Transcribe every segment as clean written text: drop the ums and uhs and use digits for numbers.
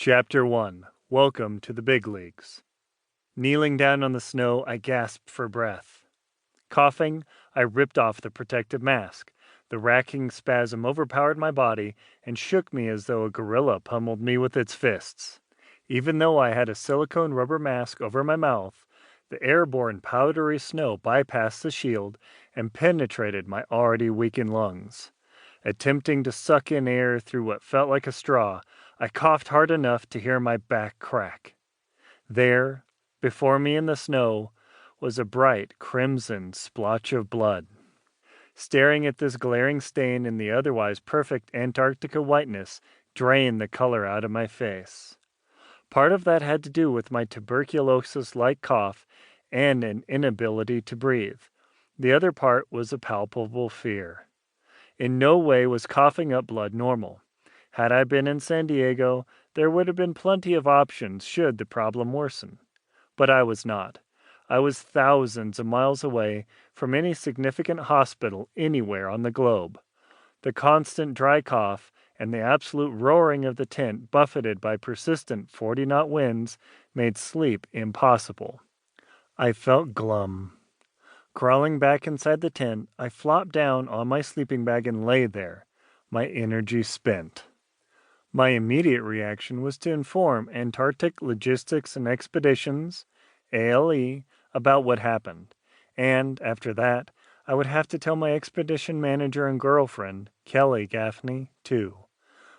Chapter 1. Welcome to the Big Leagues. Kneeling down on the snow, I gasped for breath. Coughing, I ripped off the protective mask. The racking spasm overpowered my body and shook me as though a gorilla pummeled me with its fists. Even though I had a silicone rubber mask over my mouth, the airborne powdery snow bypassed the shield and penetrated my already weakened lungs. Attempting to suck in air through what felt like a straw, I coughed hard enough to hear my back crack. There, before me in the snow, was a bright crimson splotch of blood. Staring at this glaring stain in the otherwise perfect Antarctica whiteness drained the color out of my face. Part of that had to do with my tuberculosis-like cough and an inability to breathe. The other part was a palpable fear. In no way was coughing up blood normal. Had I been in San Diego, there would have been plenty of options should the problem worsen. But I was not. I was thousands of miles away from any significant hospital anywhere on the globe. The constant dry cough and the absolute roaring of the tent buffeted by persistent 40-knot winds made sleep impossible. I felt glum. Crawling back inside the tent, I flopped down on my sleeping bag and lay there, my energy spent. My immediate reaction was to inform Antarctic Logistics and Expeditions, ALE, about what happened, and, after that, I would have to tell my expedition manager and girlfriend, Kelly Gaffney, too.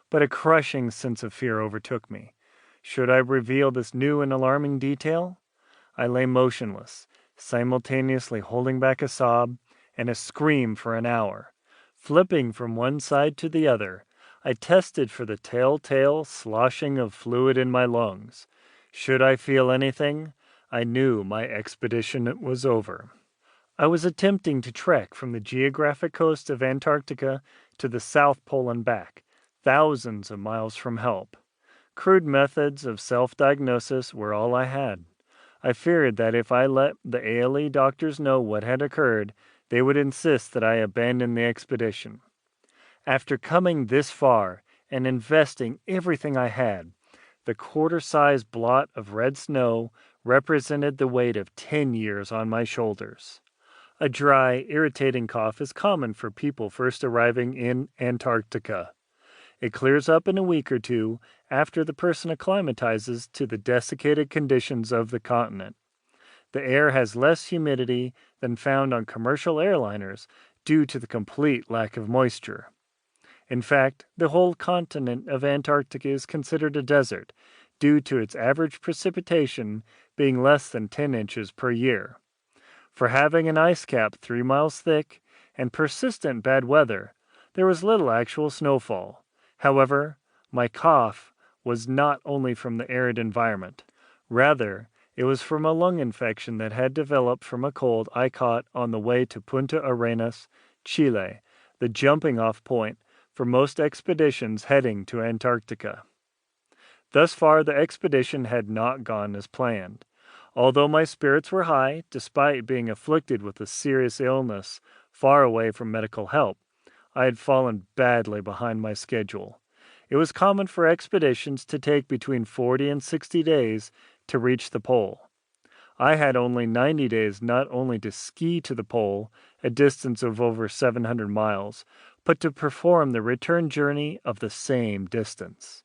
But a crushing sense of fear overtook me. Should I reveal this new and alarming detail? I lay motionless, simultaneously holding back a sob and a scream for an hour. Flipping from one side to the other, I tested for the telltale sloshing of fluid in my lungs. Should I feel anything, I knew my expedition was over. I was attempting to trek from the geographic coast of Antarctica to the South Pole and back, thousands of miles from help. Crude methods of self-diagnosis were all I had. I feared that if I let the ALE doctors know what had occurred, they would insist that I abandon the expedition. After coming this far and investing everything I had, the quarter-sized blot of red snow represented the weight of 10 years on my shoulders. A dry, irritating cough is common for people first arriving in Antarctica. It clears up in a week or two after the person acclimatizes to the desiccated conditions of the continent. The air has less humidity than found on commercial airliners due to the complete lack of moisture. In fact, the whole continent of Antarctica is considered a desert due to its average precipitation being less than 10 inches per year. For having an ice cap 3 miles thick and persistent bad weather, there was little actual snowfall. However, my cough was not only from the arid environment. Rather, it was from a lung infection that had developed from a cold I caught on the way to Punta Arenas, Chile, the jumping-off point for most expeditions heading to Antarctica. Thus far, the expedition had not gone as planned. Although my spirits were high, despite being afflicted with a serious illness far away from medical help, I had fallen badly behind my schedule. It was common for expeditions to take between 40 and 60 days to reach the pole. I had only 90 days not only to ski to the pole, a distance of over 700 miles, but to perform the return journey of the same distance.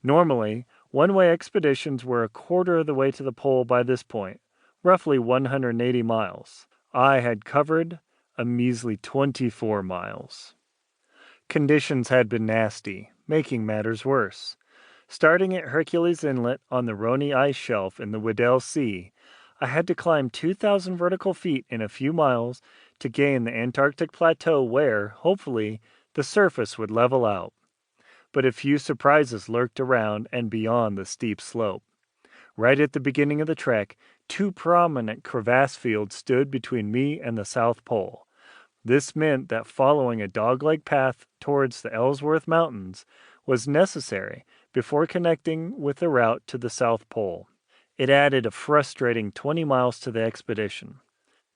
Normally, one-way expeditions were a quarter of the way to the pole by this point, roughly 180 miles. I had covered a measly 24 miles. Conditions had been nasty, making matters worse. Starting at Hercules Inlet on the Roni ice shelf in the Weddell Sea, I had to climb 2,000 vertical feet in a few miles to gain the Antarctic plateau where, hopefully, the surface would level out. But a few surprises lurked around and beyond the steep slope. Right at the beginning of the trek, 2 prominent crevasse fields stood between me and the South Pole. This meant that following a dog-leg path towards the Ellsworth Mountains was necessary before connecting with the route to the South Pole. It added a frustrating 20 miles to the expedition.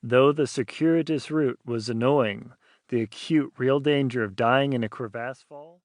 Though the circuitous route was annoying, the acute real danger of dying in a crevasse fall